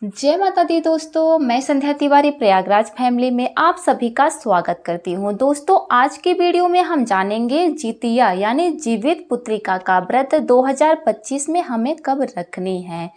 जय माता दी दोस्तों, मैं संध्या तिवारी प्रयागराज फैमिली में आप सभी का स्वागत करती हूँ। दोस्तों, आज की वीडियो में हम जानेंगे जितिया यानी जीवित पुत्रिका का व्रत 2025 में हमें कब रखनी है।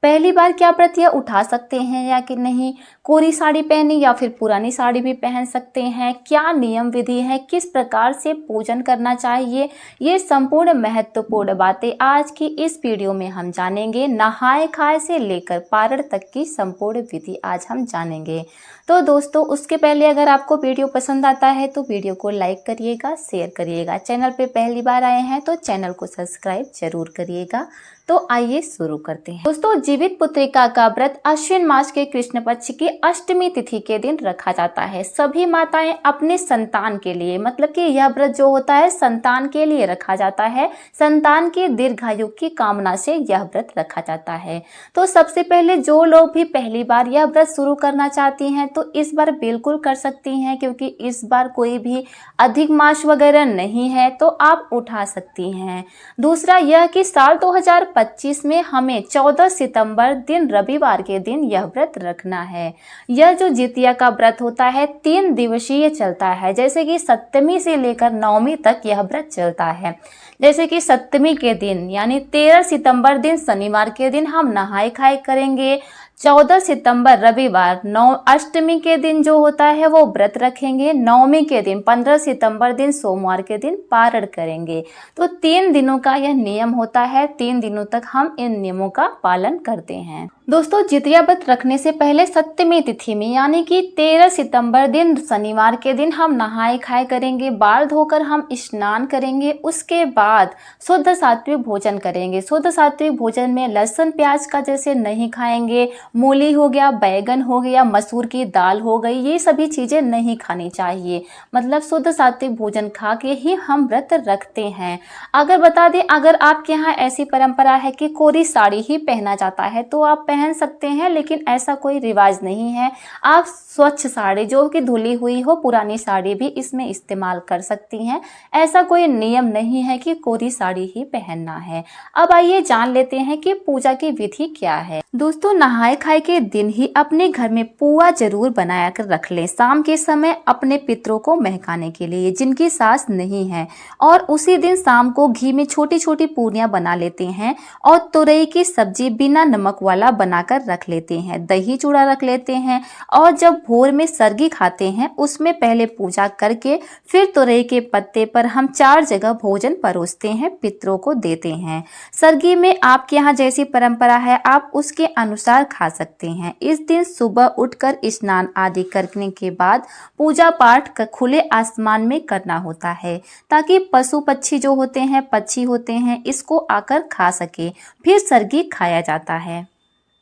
पहली बार क्या व्रत यह उठा सकते हैं या कि नहीं, कोरी साड़ी पहनी या फिर पुरानी साड़ी भी पहन सकते हैं, क्या नियम विधि है, किस प्रकार से पूजन करना चाहिए, ये संपूर्ण महत्वपूर्ण बातें आज की इस वीडियो में हम जानेंगे। नहाए खाए से लेकर पारण तक की संपूर्ण विधि आज हम जानेंगे। तो दोस्तों, उसके पहले अगर आपको वीडियो पसंद आता है तो वीडियो को लाइक करिएगा, शेयर करिएगा। चैनल पे पहली बार आए हैं तो चैनल को सब्सक्राइब जरूर करिएगा। तो आइए शुरू करते हैं। दोस्तों, जीवित पुत्रिका का व्रत अश्विन मास के कृष्ण पक्ष की अष्टमी तिथि के दिन रखा जाता है। सभी माताएं अपने संतान के लिए, मतलब कि यह व्रत जो होता है संतान के लिए रखा जाता है। संतान की दीर्घायु की कामना से यह व्रत रखा जाता है। तो सबसे पहले जो लोग भी पहली बार यह व्रत शुरू करना चाहती हैं तो इस बार बिल्कुल कर सकती हैं, क्योंकि इस बार कोई भी अधिक मास वगैरह नहीं है, तो आप उठा सकती हैं। दूसरा यह कि साल 2025 में हमें 14 सितंबर दिन रविवार के दिन यह व्रत रखना है। यह जो जितिया का व्रत होता है 3 दिवसीय चलता है, जैसे कि सप्तमी से लेकर नवमी तक यह व्रत चलता है। जैसे कि सप्तमी के दिन यानी 13 सितंबर दिन शनिवार के दिन हम नहाए खाए करेंगे। 14 सितंबर रविवार अष्टमी के दिन जो होता है वो व्रत रखेंगे। नवमी के दिन 15 सितंबर दिन सोमवार के दिन पारण करेंगे। तो 3 दिनों का यह नियम होता है। 3 दिनों तक हम इन नियमों का पालन करते हैं। दोस्तों, जितिया व्रत रखने से पहले सप्तमी तिथि में यानी कि 13 सितंबर दिन शनिवार के दिन हम नहाए खाए करेंगे, बाल धोकर हम स्नान करेंगे। उसके बाद शुद्ध सात्विक भोजन करेंगे। शुद्ध सात्विक भोजन में लहसुन प्याज का जैसे नहीं खाएंगे, मूली हो गया, बैगन हो गया, मसूर की दाल हो गई, ये सभी चीजें नहीं खानी चाहिए। मतलब शुद्ध सात्विक भोजन खा के ही हम व्रत रखते हैं। अगर बता दें, अगर आपके यहाँ ऐसी परंपरा है कि कोरी साड़ी ही पहना जाता है तो आप पहन सकते हैं, लेकिन ऐसा कोई रिवाज नहीं है। आप स्वच्छ साड़ी जो कि धुली हुई हो, पुरानी साड़ी भी इसमें इस्तेमाल कर सकती हैं। ऐसा कोई नियम नहीं है कि कोरी साड़ी ही पहनना है। अब आइए जान लेते हैं कि पूजा की विधि क्या है। दोस्तों, नहाए खाए के दिन ही अपने घर में पुआ जरूर बनाया कर रख लें, शाम के समय अपने पितरों को महकाने के लिए जिनकी सास नहीं है। और उसी दिन शाम को घी में छोटी छोटी पूरियां बना लेते हैं और तुरई की सब्जी बिना नमक वाला बनाकर रख लेते हैं। दही चूड़ा रख लेते हैं और जब भोर में सरगी खाते हैं उसमें पहले पूजा करके फिर तुरई के पत्ते पर हम 4 जगह भोजन परोसते हैं, पितरों को देते हैं। सरगी में आपके यहाँ जैसी परंपरा है आप उसके अनुसार खा सकते हैं। इस दिन सुबह उठकर स्नान आदि करने के बाद पूजा पाठ खुले आसमान में करना होता है, ताकि पशु पक्षी जो होते हैं, पक्षी होते हैं, इसको आकर खा सके। फिर सरगी खाया जाता है।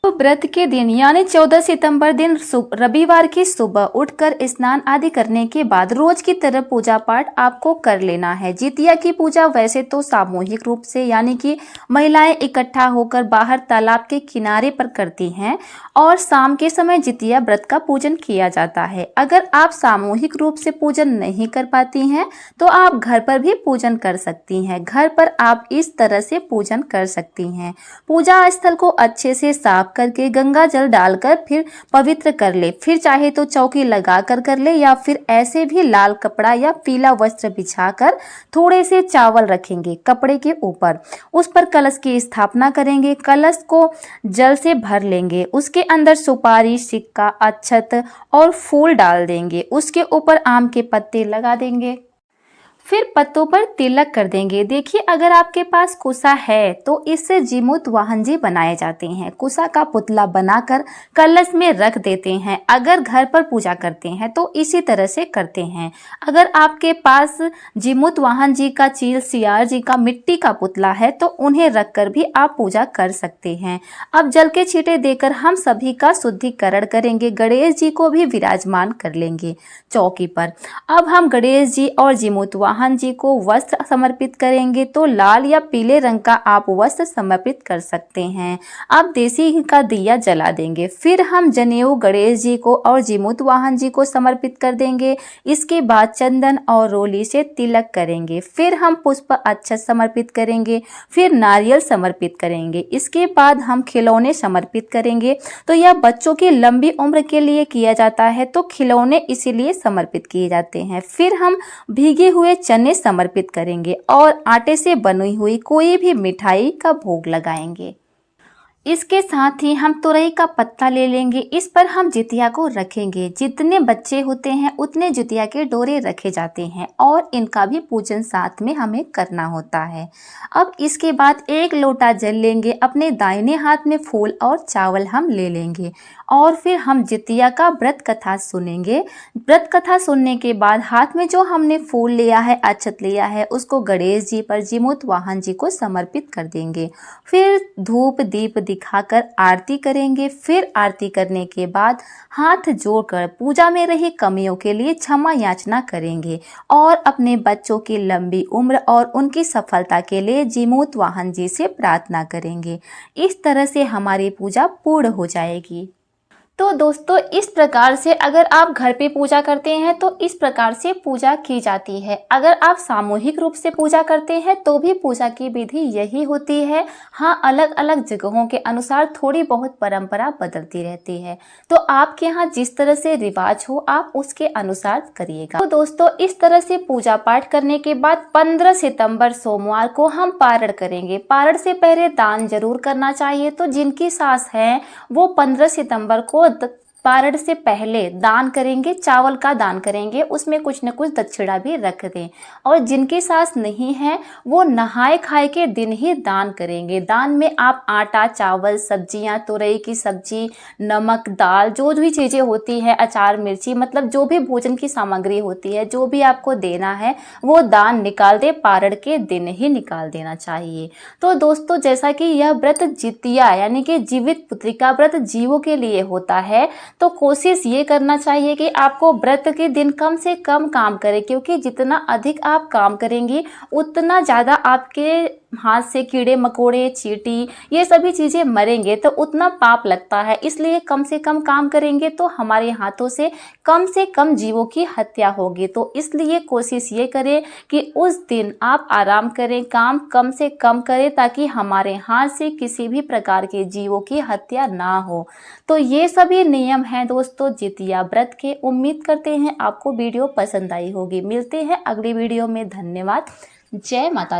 तो व्रत के दिन यानी 14 सितंबर दिन रविवार की सुबह उठकर स्नान आदि करने के बाद रोज की तरह पूजा पाठ आपको कर लेना है। जितिया की पूजा वैसे तो सामूहिक रूप से यानी कि महिलाएं इकट्ठा होकर बाहर तालाब के किनारे पर करती हैं और शाम के समय जितिया व्रत का पूजन किया जाता है। अगर आप सामूहिक रूप से पूजन नहीं कर पाती हैं तो आप घर पर भी पूजन कर सकती हैं। घर पर आप इस तरह से पूजन कर सकती हैं। पूजा स्थल को अच्छे से साफ करके गंगा जल डालकर फिर पवित्र कर ले। फिर चाहे तो चौकी लगाकर कर ले या फिर ऐसे भी लाल कपड़ा या पीला वस्त्र बिछाकर थोड़े से चावल रखेंगे कपड़े के ऊपर, उस पर कलश की स्थापना करेंगे। कलश को जल से भर लेंगे, उसके अंदर सुपारी, सिक्का, अक्षत और फूल डाल देंगे। उसके ऊपर आम के पत्ते लगा देंगे, फिर पत्तों पर तिलक कर देंगे। देखिए, अगर आपके पास कुसा है तो इससे जीमूत वाहन जी बनाए जाते हैं। कुसा का पुतला बनाकर कलश में रख देते हैं। अगर घर पर पूजा करते हैं तो इसी तरह से करते हैं। अगर आपके पास जीमूत वाहन जी का, चील सियार जी का मिट्टी का पुतला है तो उन्हें रखकर भी आप पूजा कर सकते हैं। अब जल के छींटे देकर हम सभी का शुद्धिकरण करेंगे। गणेश जी को भी विराजमान कर लेंगे चौकी पर। अब हम गणेश जी और जीमूत वाहन वाहन जी को वस्त्र समर्पित करेंगे तो लाल या पीले रंग का आप वस्त्र समर्पित कर सकते हैं। अब देसी घी का दिया जला देंगे। फिर हम जनेऊ गणेश जी को और जीमूत वाहन जी को समर्पित कर देंगे। इसके बाद चंदन और रोली से तिलक करेंगे। फिर हम पुष्प अक्षत समर्पित करेंगे। फिर नारियल समर्पित करेंगे। इसके बाद हम खिलौने समर्पित करेंगे। तो यह बच्चों की लंबी उम्र के लिए किया जाता है, तो खिलौने इसीलिए समर्पित किए जाते हैं। फिर हम भीगे हुए चने समर्पित करेंगे और आटे से बनी हुई कोई भी मिठाई का भोग लगाएंगे। इसके साथ ही हम तुरई का पत्ता ले लेंगे। इस पर हम जितिया को रखेंगे। जितने बच्चे होते हैं उतने जितिया के डोरे रखे जाते हैं और इनका भी पूजन साथ में हमें करना होता है। अब इसके बाद 1 लोटा जल लेंगे। अपने दाहिने हाथ में फूल और चावल हम ले लेंगे और फिर हम जितिया का व्रत कथा सुनेंगे। व्रत कथा सुनने के बाद हाथ में जो हमने फूल लिया है, अक्षत लिया है, उसको गणेश जी पर जीमूत वाहन जी को समर्पित कर देंगे। फिर धूप दीप दिखाकर आरती करेंगे। फिर आरती करने के बाद हाथ जोड़कर पूजा में रही कमियों के लिए क्षमा याचना करेंगे और अपने बच्चों की लंबी उम्र और उनकी सफलता के लिए जीमूत वाहन जी से प्रार्थना करेंगे। इस तरह से हमारी पूजा पूर्ण हो जाएगी। तो दोस्तों, इस प्रकार से अगर आप घर पे पूजा करते हैं तो इस प्रकार से पूजा की जाती है। अगर आप सामूहिक रूप से पूजा करते हैं तो भी पूजा की विधि यही होती है। हाँ, अलग अलग जगहों के अनुसार थोड़ी बहुत परंपरा बदलती रहती है। तो आपके यहाँ जिस तरह से रिवाज हो आप उसके अनुसार करिएगा। तो दोस्तों, इस तरह से पूजा पाठ करने के बाद 15 सितंबर सोमवार को हम पारण करेंगे। पारण से पहले दान जरूर करना चाहिए। तो जिनकी सास है वो 15 सितंबर को पारण से पहले दान करेंगे, चावल का दान करेंगे, उसमें कुछ न कुछ दक्षिणा भी रख दें। और जिनकी सास नहीं है वो नहाए खाए के दिन ही दान करेंगे। दान में आप आटा, चावल, सब्जियां, तुरई की सब्जी, नमक, दाल, जो भी चीज़ें होती है, अचार, मिर्ची, मतलब जो भी भोजन की सामग्री होती है, जो भी आपको देना है वो दान निकाल दे। पारण के दिन ही निकाल देना चाहिए। तो दोस्तों, जैसा कि यह व्रत जितिया यानी कि जीवित पुत्रिका व्रत जीवों के लिए होता है, तो कोशिश ये करना चाहिए कि आपको व्रत के दिन कम से कम काम करें, क्योंकि जितना अधिक आप काम करेंगी उतना ज़्यादा आपके हाथ से कीड़े मकोड़े, चींटी, ये सभी चीज़ें मरेंगे, तो उतना पाप लगता है। इसलिए कम से कम काम करेंगे तो हमारे हाथों से कम जीवों की हत्या होगी। तो इसलिए कोशिश ये करें कि उस दिन आप आराम करें, काम कम से कम करें, ताकि हमारे हाथ से किसी भी प्रकार के जीवों की हत्या ना हो। तो ये सभी नियम हैं दोस्तों जितिया व्रत के। उम्मीद करते हैं आपको वीडियो पसंद आई होगी। मिलते हैं अगली वीडियो में। धन्यवाद। जय माता दी।